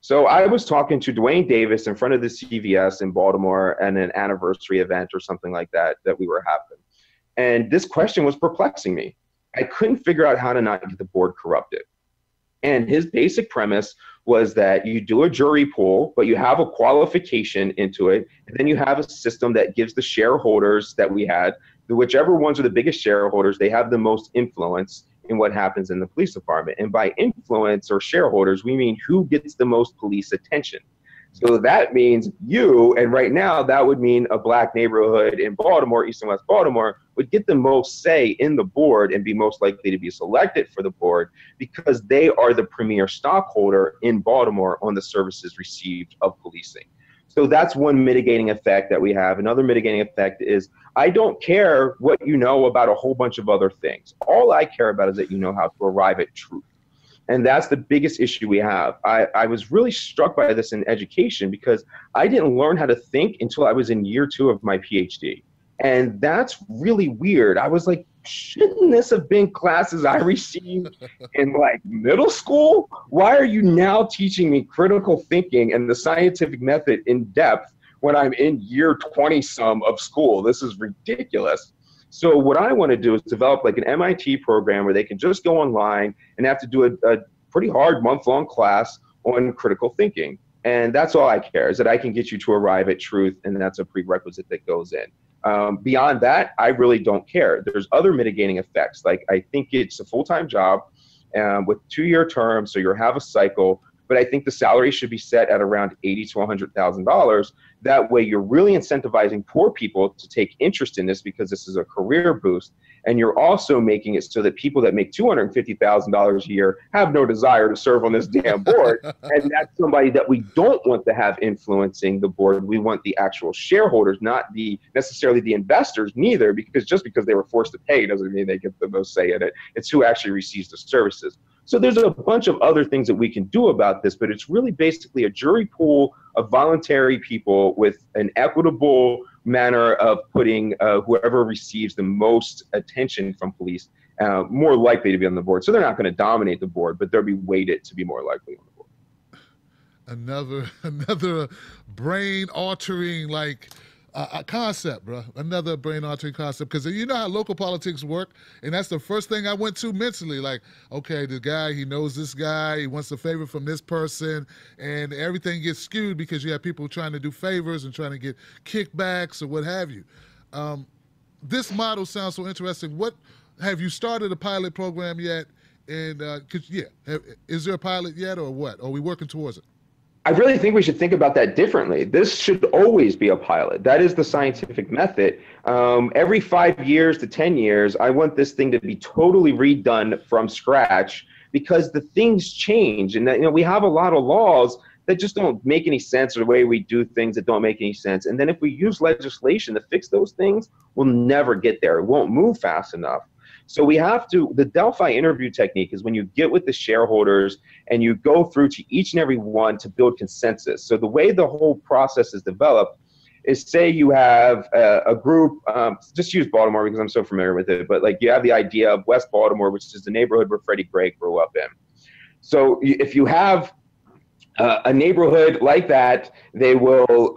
So I was talking to Dwayne Davis in front of the CVS in Baltimore and an anniversary event or something like that that we were having. And this question was perplexing me. I couldn't figure out how to not get the board corrupted. And his basic premise was that you do a jury pool, but you have a qualification into it. And then you have a system that gives the shareholders that we had, whichever ones are the biggest shareholders, they have the most influence in what happens in the police department. And by influence or shareholders, we mean who gets the most police attention. So that means you, and right now that would mean a black neighborhood in Baltimore, East and West Baltimore, would get the most say in the board and be most likely to be selected for the board because they are the premier stockholder in Baltimore on the services received of policing. So that's one mitigating effect that we have. Another mitigating effect is I don't care what you know about a whole bunch of other things. All I care about is that you know how to arrive at truth. And that's the biggest issue we have. I was really struck by this in education because I didn't learn how to think until I was in year 2 of my PhD. And that's really weird. I was like, shouldn't this have been classes I received in like middle school? Why are you now teaching me critical thinking and the scientific method in depth when I'm in year 20 some of school? This is ridiculous. So what I want to do is develop like an MIT program where they can just go online and have to do a pretty hard month-long class on critical thinking. And that's all I care, is that I can get you to arrive at truth, and that's a prerequisite that goes in. Beyond that, I really don't care. There's other mitigating effects. Like I think it's a full-time job with 2-year terms, so you have a cycle. But I think the salary should be set at around $80,000 to $100,000. That way, you're really incentivizing poor people to take interest in this because this is a career boost. And you're also making it so that people that make $250,000 a year have no desire to serve on this damn board. And that's somebody that we don't want to have influencing the board. We want the actual shareholders, not necessarily the investors, neither, because just because they were forced to pay doesn't mean they get the most say in it. It's who actually receives the services. So there's a bunch of other things that we can do about this, but it's really basically a jury pool of voluntary people with an equitable manner of putting whoever receives the most attention from police more likely to be on the board. So they're not going to dominate the board, but they'll be weighted to be more likely on the board. Another brain-altering concept, bro. Another brain-altering concept, because you know how local politics work, and that's the first thing I went to mentally. Like, okay, the guy, he knows this guy, he wants a favor from this person, and everything gets skewed because you have people trying to do favors and trying to get kickbacks or what have you. This model sounds so interesting. What have you started a pilot program yet? And is there a pilot yet, or what? Are we working towards it? I really think we should think about that differently. This should always be a pilot. That is the scientific method. Every 5 years to 10 years, I want this thing to be totally redone from scratch because the things change. And that, we have a lot of laws that just don't make any sense, or the way we do things that don't make any sense. And then if we use legislation to fix those things, we'll never get there. It won't move fast enough. So we have to, the Delphi interview technique is when you get with the shareholders and you go through to each and every one to build consensus. So the way the whole process is developed is, say you have a group, just use Baltimore because I'm so familiar with it, but like you have the idea of West Baltimore, which is the neighborhood where Freddie Gray grew up in. So if you have a neighborhood like that, they will,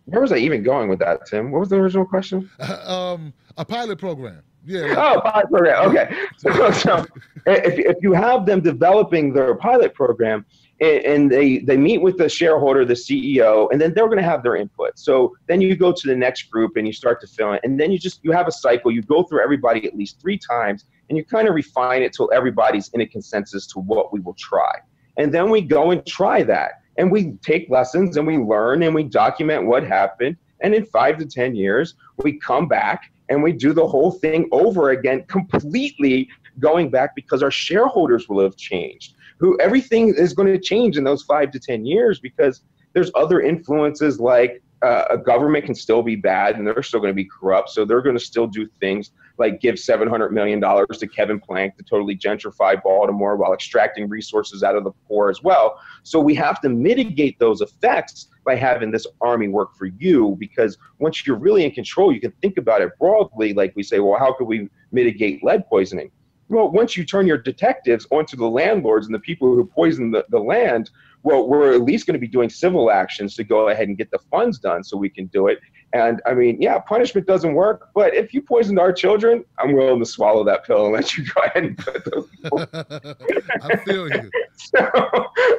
where was I even going with that, Tim? What was the original question? A pilot program. Yeah. Oh, pilot program. Okay. So if you have them developing their pilot program and they meet with the shareholder, the CEO, and then they're going to have their input. So then you go to the next group and you start to fill it. And then you have a cycle. You go through everybody at least 3 times and you kind of refine it till everybody's in a consensus to what we will try. And then we go and try that. And we take lessons and we learn and we document what happened. And in 5 to 10 years, we come back and we do the whole thing over again, completely going back because our shareholders will have changed. Everything is going to change in those 5 to 10 years because there's other influences like a government can still be bad and they're still going to be corrupt. So they're going to still do things like give $700 million to Kevin Plank to totally gentrify Baltimore while extracting resources out of the poor as well. So we have to mitigate those effects by having this army work for you, because once you're really in control, you can think about it broadly. Like we say, well, how could we mitigate lead poisoning? Well, once you turn your detectives onto the landlords and the people who poison the land, well, we're at least going to be doing civil actions to go ahead and get the funds done so we can do it. And I mean, yeah, punishment doesn't work, but if you poisoned our children, I'm willing to swallow that pill and let you go ahead and put those people. I feel you.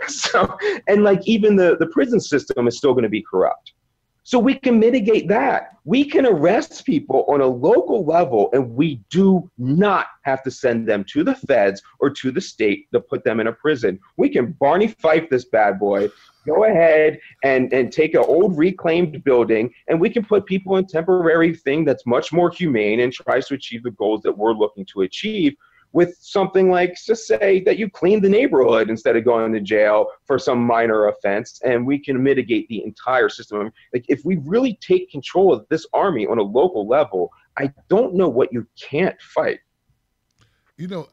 so, and like even the prison system is still going to be corrupt. So we can mitigate that. We can arrest people on a local level, and we do not have to send them to the feds or to the state to put them in a prison. We can Barney Fife this bad boy, go ahead and take an old reclaimed building, and we can put people in temporary thing that's much more humane and tries to achieve the goals that we're looking to achieve, with something like, just say that you clean the neighborhood instead of going to jail for some minor offense, and we can mitigate the entire system. Like, if we really take control of this army on a local level, I don't know what you can't fight. You know,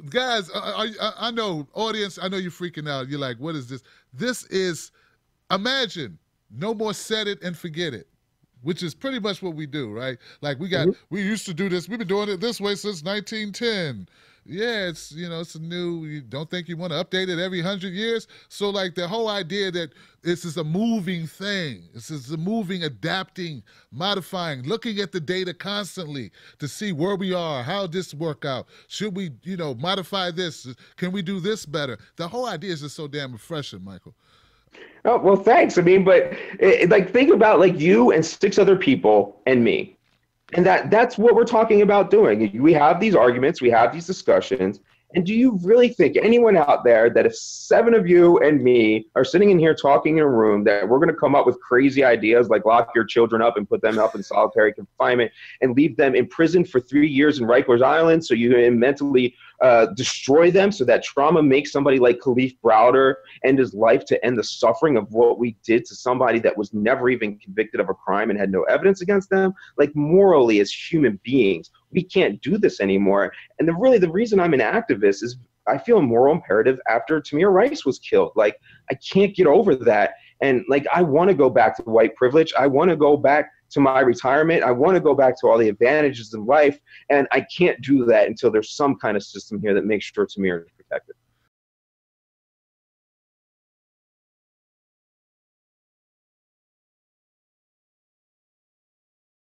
guys, I know, audience, I know you're freaking out. You're like, what is this? This is, imagine, no more set it and forget it, which is pretty much what we do, right? Like we used to do this. We've been doing it this way since 1910. Yeah, it's, it's a new, you don't think you want to update it every 100 years? So like the whole idea that this is a moving thing. This is a moving, adapting, modifying, looking at the data constantly to see where we are, how this work out. Should we, modify this? Can we do this better? The whole idea is just so damn refreshing, Michael. Oh, well, thanks. I mean, but like, think about like you and 6 other people and me. And that's what we're talking about doing. We have these arguments, we have these discussions. And do you really think anyone out there that if 7 of you and me are sitting in here talking in a room, that we're going to come up with crazy ideas like lock your children up and put them up in solitary confinement and leave them in prison for 3 years in Rikers Island so you can mentally destroy them, so that trauma makes somebody like Khalif Browder end his life to end the suffering of what we did to somebody that was never even convicted of a crime and had no evidence against them? Like, morally, as human beings, we can't do this anymore. And the reason I'm an activist is I feel a moral imperative after Tamir Rice was killed. Like, I can't get over that. And like, I want to go back to white privilege. I want to go back to my retirement. I want to go back to all the advantages in life. And I can't do that until there's some kind of system here that makes sure Tamir is protected.